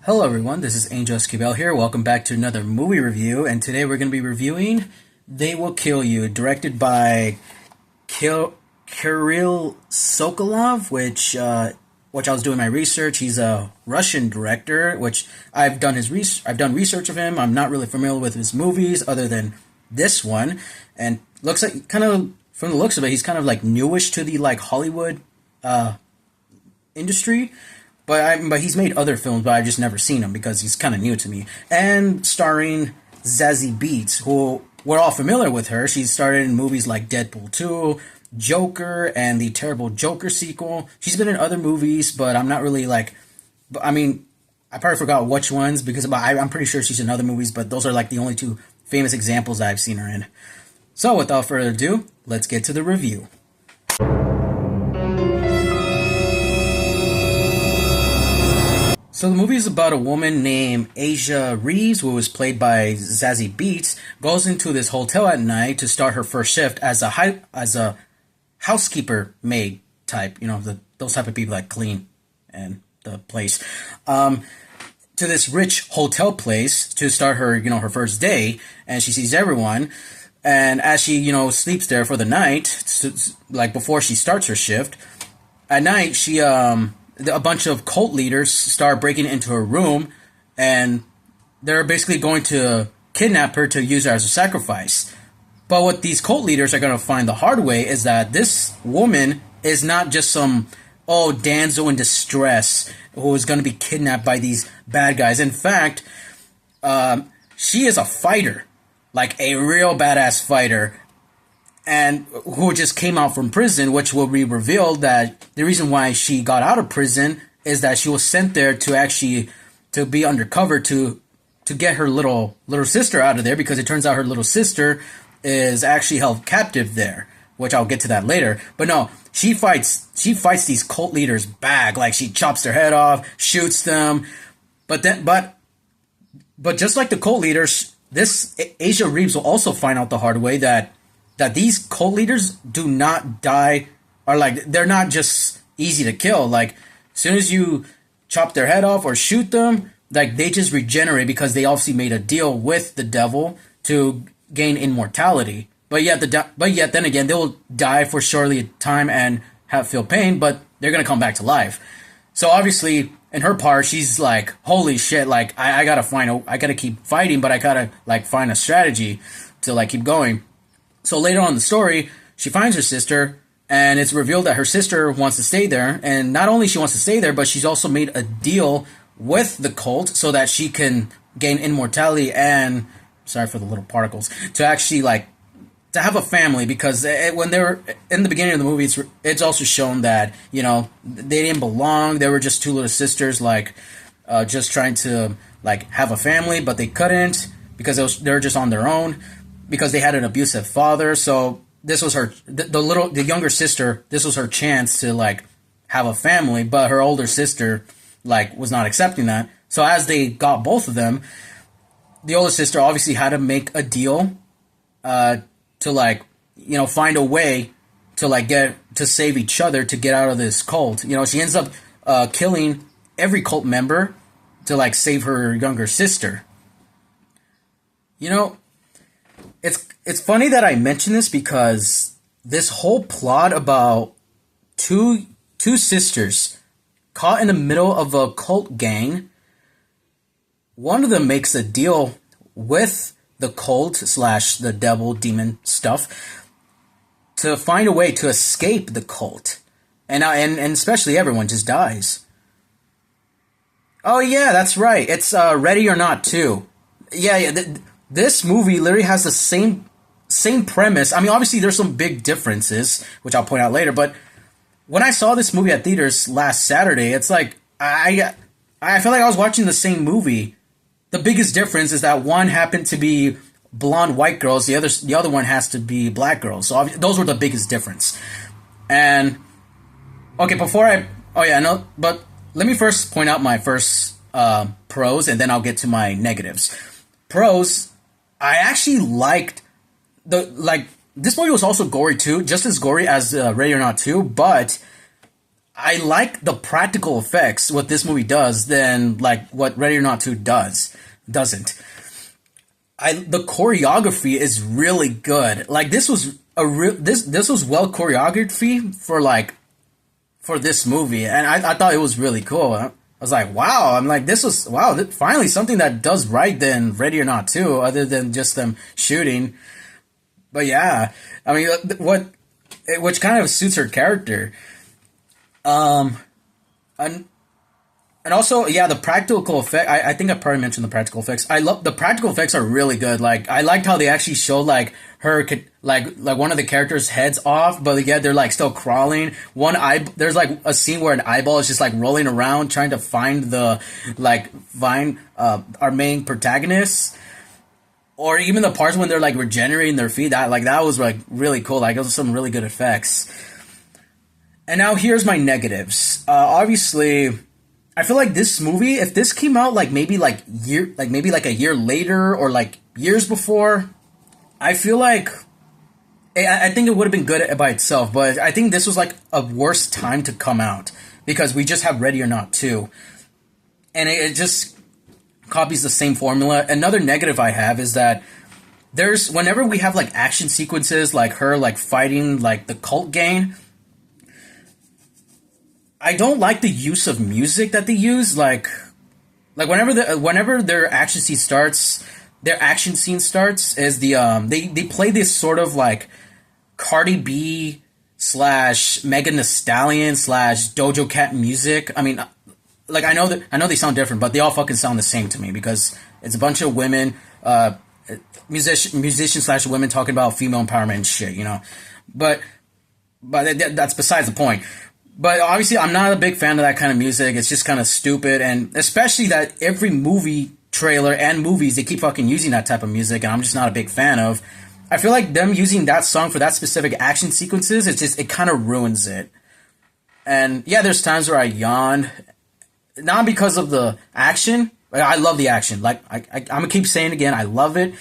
Hello everyone, this is Angel Esquivel here. Welcome back to another movie review, and today we're going to be reviewing They Will Kill You, directed by Kirill Sokolov, which I was doing my research. He's a Russian director, which I've done research of him. I'm not really familiar with his movies other than this one, and looks like kind of from the looks of it, he's kind of like newish to the like Hollywood industry. But he's made other films, but I've just never seen him because he's kind of new to me. And starring Zazie Beetz, who we're all familiar with her. She's starred in movies like Deadpool 2, Joker, and the terrible Joker sequel. She's been in other movies, but I'm not really like... I mean, I probably forgot which ones because I'm pretty sure she's in other movies, but those are like the only two famous examples that I've seen her in. So without further ado, let's get to the review. So the movie is about a woman named Asia Reeves, who was played by Zazie Beetz, goes into this hotel at night to start her first shift as a housekeeper maid type, those type of people that clean and the place, to this rich hotel place to start her, her first day, and she sees everyone, and as she, sleeps there for the night, like before she starts her shift, at night she a bunch of cult leaders start breaking into her room, and they're basically going to kidnap her to use her as a sacrifice. But what these cult leaders are going to find the hard way is that this woman is not just some, damsel in distress who is going to be kidnapped by these bad guys. In fact, she is a fighter, like a real badass fighter, and who just came out from prison, which will be revealed that the reason why she got out of prison is that she was sent there to be undercover to get her little sister out of there, because it turns out her little sister is actually held captive there, which I'll get to that later. But no, she fights these cult leaders back, like she chops their head off, shoots them, but just like the cult leaders, this Asia Reeves will also find out the hard way that these cult leaders do not die, or like they're not just easy to kill. Like as soon as you chop their head off or shoot them, like they just regenerate because they obviously made a deal with the devil to gain immortality. But yet then again, they will die for shortly time and feel pain, but they're gonna come back to life. So obviously, in her part, she's like, holy shit! Like I gotta keep fighting, but I gotta like find a strategy to like keep going. So later on in the story, she finds her sister, and it's revealed that her sister wants to stay there. And not only she wants to stay there, but she's also made a deal with the cult so that she can gain immortality and, sorry for the little particles, to actually like to have a family. Because when they were in the beginning of the movie, it's also shown that they didn't belong. They were just two little sisters, like just trying to like have a family, but they couldn't because they were just on their own, because they had an abusive father. So this was the younger sister, this was her chance to like have a family, but her older sister like was not accepting that. So as they got both of them, the older sister obviously had to make a deal to like, find a way to like to save each other, to get out of this cult. She ends up killing every cult member to like save her younger sister. It's funny that I mention this because this whole plot about two sisters caught in the middle of a cult gang. One of them makes a deal with the cult / the devil demon stuff to find a way to escape the cult, and especially everyone just dies. Oh yeah, that's right. It's Ready or Not 2. Yeah. This movie literally has the same premise. I mean, obviously there's some big differences, which I'll point out later, but when I saw this movie at theaters last Saturday, it's like I feel like I was watching the same movie. The biggest difference is that one happened to be blonde white girls, the other one has to be black girls. So those were the biggest difference. And okay, but let me first point out my first pros, and then I'll get to my negatives. Pros, I actually liked this movie was also gory too, just as gory as Ready or Not 2, but I like the practical effects what this movie does than like what Ready or Not 2 doesn't. The choreography is really good. Like this was this was well choreography for this movie, and I thought it was really cool. I was like, wow. I'm like, this was wow. Finally, something that does right than Ready or Not 2, other than just them shooting. But yeah, I mean, which kind of suits her character. Um, and And also, yeah, the practical effect. I think I probably mentioned the practical effects. I love the practical effects are really good. Like I liked how they actually showed like her like one of the characters' heads off, but yet they're like still crawling. There's like a scene where an eyeball is just like rolling around trying to find our main protagonist. Or even the parts when they're like regenerating their feet. That was like really cool. Like those are some really good effects. And now here's my negatives. Obviously, I feel like this movie, if this came out maybe like a year later or like years before, I feel like I think it would have been good by itself. But I think this was like a worse time to come out because we just have Ready or Not 2, and it just copies the same formula. Another negative I have is that whenever we have like action sequences like her like fighting like the cult gang, I don't like the use of music that they use. Like whenever their action scene starts, is they play this sort of like Cardi B / Megan Thee Stallion / Doja Cat music. I mean, like I know they sound different, but they all fucking sound the same to me because it's a bunch of women, musicians / women talking about female empowerment and shit, you know. But that's besides the point. But obviously, I'm not a big fan of that kind of music. It's just kind of stupid, and especially that every movie trailer and movies, they keep fucking using that type of music, and I'm just not a big fan of. I feel like them using that song for that specific action sequences, it kind of ruins it. And yeah, there's times where I yawned, not because of the action. Like, I love the action. Like I'm gonna keep saying it again, I love it,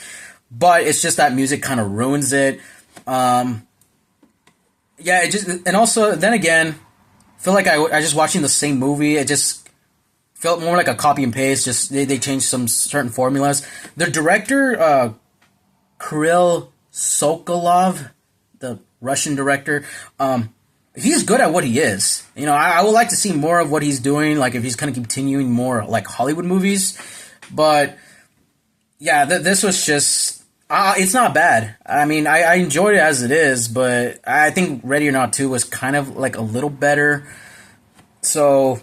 but it's just that music kind of ruins it. Yeah, it just, and also then again, I feel like I just watching the same movie. It just felt more like a copy and paste. Just they changed some certain formulas. The director, Kirill Sokolov, the Russian director, he's good at what he is. You know, I would like to see more of what he's doing. Like if he's kind of continuing more like Hollywood movies, but yeah, this was just. It's not bad. I mean, I enjoyed it as it is, but I think Ready or Not 2 was kind of like a little better. So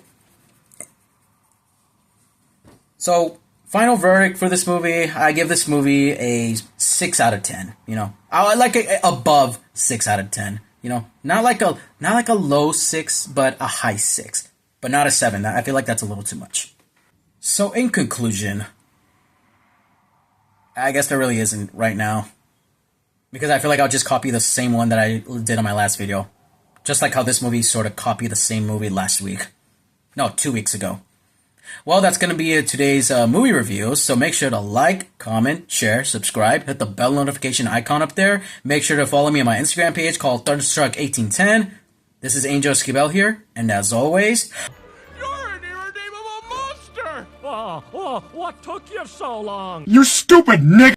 final verdict for this movie, I give this movie a 6 out of 10. You know, I like it above 6 out of 10. You know, not like a low 6, but a high 6, but not a 7. I feel like that's a little too much. So in conclusion, I guess there really isn't right now. Because I feel like I'll just copy the same one that I did on my last video. Just like how this movie sort of copied the same movie last week. No, 2 weeks ago. Well, that's going to be today's movie review. So make sure to like, comment, share, subscribe. Hit the bell notification icon up there. Make sure to follow me on my Instagram page called Thunderstruck1810. This is Angel Esquivel here. And as always... What took you so long? You stupid nigga!